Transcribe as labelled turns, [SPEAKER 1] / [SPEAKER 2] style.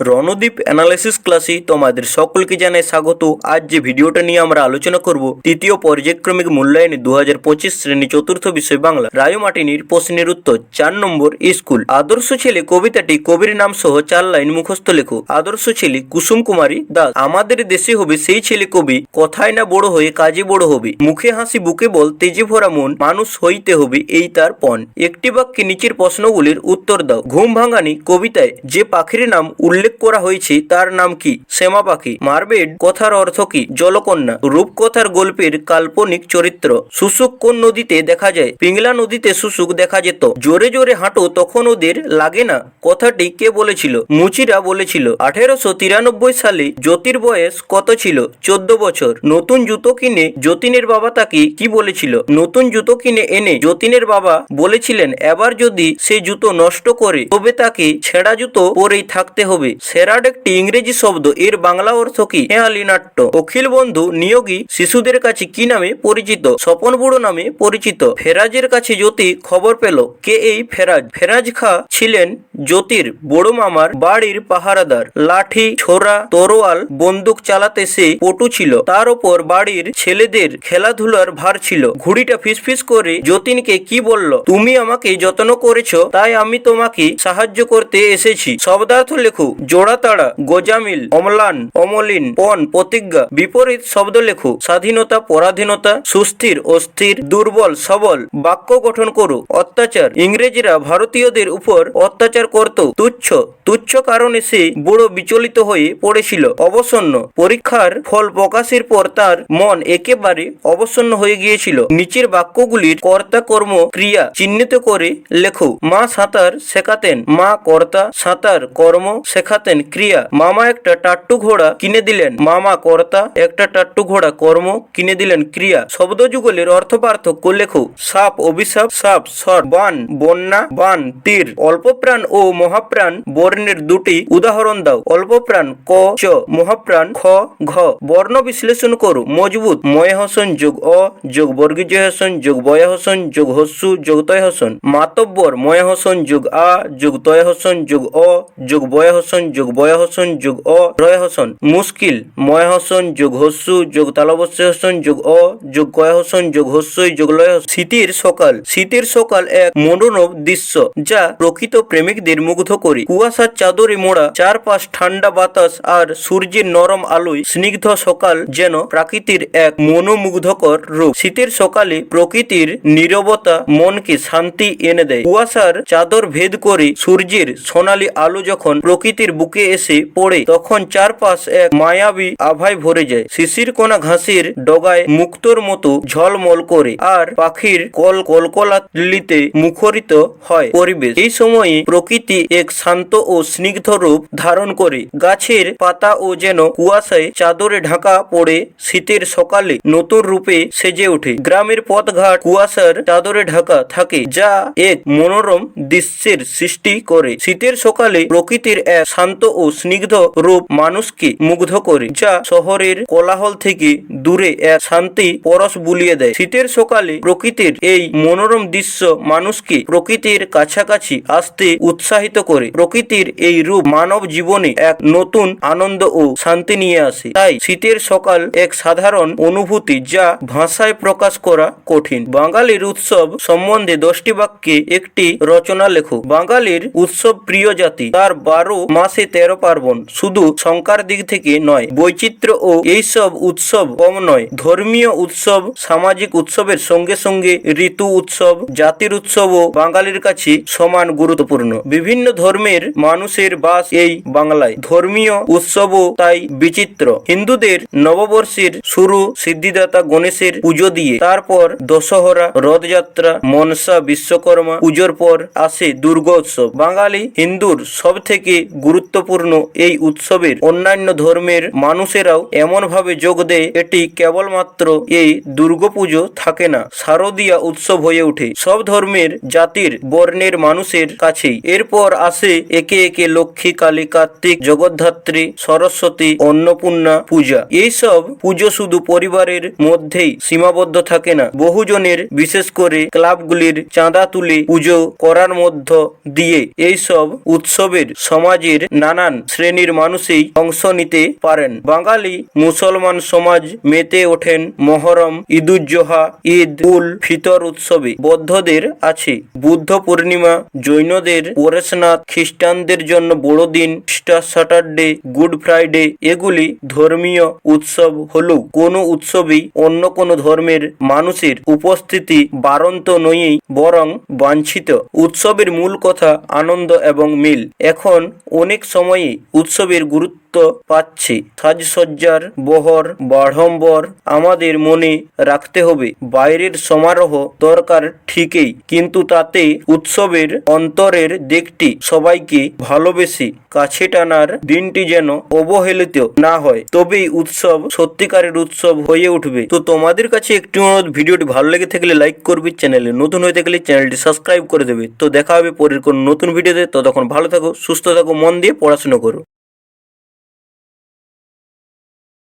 [SPEAKER 1] Randeep analysis ক্লাসে তোমাদের সকলকে জানাই স্বাগত। আজ যে ভিডিওটা নিয়ে আমরা আলোচনা করব তৃতীয় পর্যায়ক্রমিক মূল্যায়নে 2025 শ্রেণী চতুর্থ বিষয় বাংলা রায়মার্টিনির প্রশ্নের উত্তর 4 নম্বর স্কুল। আদর্শ ছেলে কবিতাটি কবির নাম সহ 4 লাইন মুখস্থ লেখো। আদর্শ ছেলে কুসুম কুমারী দাস। আমাদের দেশে হবে সেই ছেলে কবি, কথায় না বড় হয়ে কাজে বড় হবে। মুখে হাসি বুকে বল, তেজে ভরা মন, মানুষ হইতে হবে এই তার পণ। একটি বাক্যে নিচের প্রশ্নগুলির উত্তর দাও। ঘুম ভাঙানি কবিতায় যে পাখির নাম উল্লেখ করা হয়েছে তার নাম কি? শ্যামা পাখি। মারবেড কথার অর্থ কি? জলকন্যা। রূপকথার গল্পের কাল্পনিক চরিত্র। শুশুক কোন নদীতে দেখা যায়? পিংলা নদীতে শুশুক দেখা যেত। জোরে জোরে হাঁটো তখন ওদের লাগে না, কথাটি কে বলেছিল? মুচিরা বলেছিল। 1893 সালে জ্যোতির বয়স কত ছিল? 14 বছর। নতুন জুতো কিনে যতীনের বাবা তাকে কি বলেছিল? নতুন জুতো কিনে এনে যতীনের বাবা বলেছিলেন এবার যদি সে জুতো নষ্ট করে তবে তাকে ছেঁড়া জুতো পরেই থাকতে হবে। সেরাড একটি ইংরেজি শব্দ, এর বাংলা অর্থ কি? হেঁয়ালি নাট্য। অখিল বন্ধু নিয়োগী শিশুদের কাছে কি নামে পরিচিত? স্বপন বুড়ো নামে পরিচিত। ফেরাজের কাছে জ্যোতি খবর পেল। কে এই ফেরাজ? ফেরাজ খা ছিলেন জ্যোতির বড় মামার বাড়ির পাহারাদার। লাঠি, ছোরা, তরোয়াল, বন্দুক চালাতে সে পটু ছিল। তার ওপর বাড়ির ছেলেদের খেলাধুলার ভার ছিল। ঘুড়িটা ফিসফিস করে যতীনকে কি বলল? তুমি আমাকে যত্ন করেছো তাই আমি তোমাকে সাহায্য করতে এসেছি। শব্দার্থ লেখো। জোড়া তাড়া, গোজামিল, অম্লান, অমলিন, পণ, প্রতিজ্ঞা। বিপরীত শব্দ লেখো। স্বাধীনতা, পরাধীনতা, সুস্থির, অস্থির, দুর্বল, সবল। বাক্য গঠন করো। অত্যাচার। ইংরেজরা ভারতীয়দের উপর অত্যাচার করত। তুচ্ছ। তুচ্ছ কারণে সে বড় বিচলিত হয়ে পড়েছিল। অবসন্ন। পরীক্ষার ফল প্রকাশের পর তার মন একেবারে অবসন্ন হয়ে গিয়েছিল। নিচের বাক্যগুলির কর্তা কর্ম ক্রিয়া চিহ্নিত করে লেখো। মা সাঁতার শেখাতেন। মা কর্তা, সাঁতার কর্ম, শেখাতেন ক্রিয়া। মামা একটা টাট্টু ঘোড়া কিনে দিলেন। মামা কর্তা, একটা টাট্টু ঘোড়া কর্ম, কিনে দিলেন ক্রিয়া। শব্দ যুগলের অর্থ পার্থক্য লেখো। সাপ অভিশাপ, সাপ সর, বান বন্যা, বান তীর। অল্পপ্রাণ ও মহাপ্রাণ বর্ণের দুটি উদাহরণ দাও। অল্পপ্রাণ ক চ, মহাপ্রাণ খ ঘ। বর্ণ বিশ্লেষণ করো। মজবুত ময় হসন যোগ অ যোগ বর্গীয় হসন যোগ বয় হসন যোগ হস্যু যোগ তয় হসন। মাতব্বর ময় হসন যোগ আ যোগ তয় হসন যোগ অ যোগ বয় হসন যোগ বয় হসন যোগ অ রয় হসন। মুশকিল ময় হসন যোগ হস্যু যোগ তালবস্য হসন যোগ অ যোগ কয় হসন যোগ হস্যই যোগ লয় হসন। শীতের সকাল। শীতের সকাল এক মনোরম দৃশ্য যা প্রকৃত প্রেমিকদের মুগ্ধ করে। কুয়াশার চাদরে মোড়া চারপাশ, ঠান্ডা বাতাস আর সূর্যের নরম আলোয় স্নিগ্ধ সকাল যেন প্রাকৃতির এক মনোমুগ্ধকর রূপ। শীতের সকালে প্রকৃতির নীরবতা মনকে শান্তি এনে দেয়। কুয়াশার চাদর ভেদ করে সূর্যের সোনালী আলো যখন প্রকৃতির বুকে এসে পড়ে তখন চারপাশ এক মায়াবী আভায় ভরে যায়। শিশির কোনা ঘাসের ডগায় মুক্তোর মতো ঝলমল করে আর পাখির কলকলালিতে মুখরিত হয় পরিবেশ। এই সময়ে প্রকৃতি এক শান্ত ও স্নিগ্ধ রূপ ধারণ করে। গাছের পাতা ও যেন কুয়াশায় চাদরে ঢাকা পড়ে শীতের সকালে নতুন রূপে সেজে ওঠে। গ্রামের পথঘাট কুয়াশার চাদরে ঢাকা থাকে যা এক মনোরম দৃশ্যের সৃষ্টি করে। শীতের সকালে প্রকৃতির এক শান্ত ও স্নিগ্ধ রূপ মানুষকে মুগ্ধ করে, যা শহরের কোলাহল থেকে দূরে এক শান্তি পরশ বুলিয়ে দেয়। শীতের সকালে প্রকৃতির এই মনোরম দৃশ্য মানুষকে প্রকৃতির কাছাকাছি আসতে উৎসাহিত করে। প্রকৃতির এই রূপ মানব জীবনে এক নতুন আনন্দ ও শান্তি নিয়ে আসে। তাই শীতের সকাল এক সাধারণ অনুভূতি যা ভাষায় প্রকাশ করা কঠিন। বাঙালির উৎসব সম্বন্ধে 10টি বাক্যে একটি রচনা লেখো। বাঙালির উৎসব প্রিয় জাতি, তার 12 মাসে 13 পার্বণ। শুধু সংখ্যার দিক থেকে নয়, বৈচিত্র্য ও এইসব উৎসব কম নয়। ধর্মীয় উৎসব, সামাজিক উৎসবের সঙ্গে সঙ্গে ঋতু উৎসব, জাতির উৎসবও বাঙালির কাছে সমান গুরুত্বপূর্ণ। বিভিন্ন ধর্মের মানুষের বাস এই বাংলায়। ধর্মীয় উৎসবও তাই বিচিত্র। হিন্দুদের নববর্ষের শুরু সিদ্ধিদাতা গণেশের পুজো দিয়ে, তারপর দশহরা, রথযাত্রা, মনসা, বিশ্বকর্মা পুজোর পর আসে দুর্গোৎসব। বাঙালি হিন্দুর সব থেকে গুরুত্বপূর্ণ এই উৎসবের অন্যান্য ধর্মের মানুষেরাও এমনভাবে যোগ দেয় এটি কেবলমাত্র এই দুর্গাপুজো থাকে না, শারদীয়া উৎসব হয়ে ওঠে সব ধর্মের, জাতির, বর্ণের মানুষের কাছেই। এরপর আসে একে একে লক্ষ্মী, কালী, কার্তিক, জগদ্ধাত্রী, সরস্বতী, অন্নপূর্ণা পূজা। এইসব পুজো শুধু পরিবারের মধ্যেই সীমাবদ্ধ থাকে না, বহুজনের বিশেষ করে ক্লাবগুলির চাঁদা তুলে পুজো করার মধ্য দিয়ে এইসব উৎসবের সমাজের নানান শ্রেণীর মানুষই অংশ নিতে পারেন। বাঙালি মুসলমান সমাজ মেতে ওঠেন মহরম, ঈদুজ্জোহা, ঈদ উল ফিতর উৎসবে। বৌদ্ধদের আছে বুদ্ধ পূর্ণিমা, জৈনদের পরেশনাথ, খ্রিস্টানদের জন্য বড়দিন, ইস্টার স্যাটারডে, গুড ফ্রাইডে। এগুলি ধর্মীয় উৎসব হলেও কোনো উৎসবেই অন্য কোনো ধর্মের মানুষের উপস্থিতি বারন্ত নয়ই, বরং বাঞ্ছিত। উৎসবের মূল কথা আনন্দ এবং মিল। এখন অনেক সময়ই উৎসবের গুরুত্ব পাচ্ছে সাজসজ্জার বহর, বাড়ম্বর। আমাদের মনে রাখতে হবে বাইরের সমারোহ দরকার ঠিকই, কিন্তু তাতে উৎসবের অন্তরের দিকটি সবাইকে ভালোবেসে কাছে টানার দিনটি যেন অবহেলিত না হয়, তবেই উৎসব সত্যিকারের উৎসব হয়ে উঠবে। তো তোমাদের কাছে একটি অনুরোধ, ভিডিওটি ভালো লেগে থাকলে লাইক করবে, চ্যানেলে নতুন হয়ে থাকলে চ্যানেলটি সাবস্ক্রাইব করে দেবে। তো দেখা হবে পরের কোন নতুন ভিডিওতে। ততক্ষণ ভালো থাকো, সুস্থ থাকো, মন দিয়ে পড়াশোনা করো।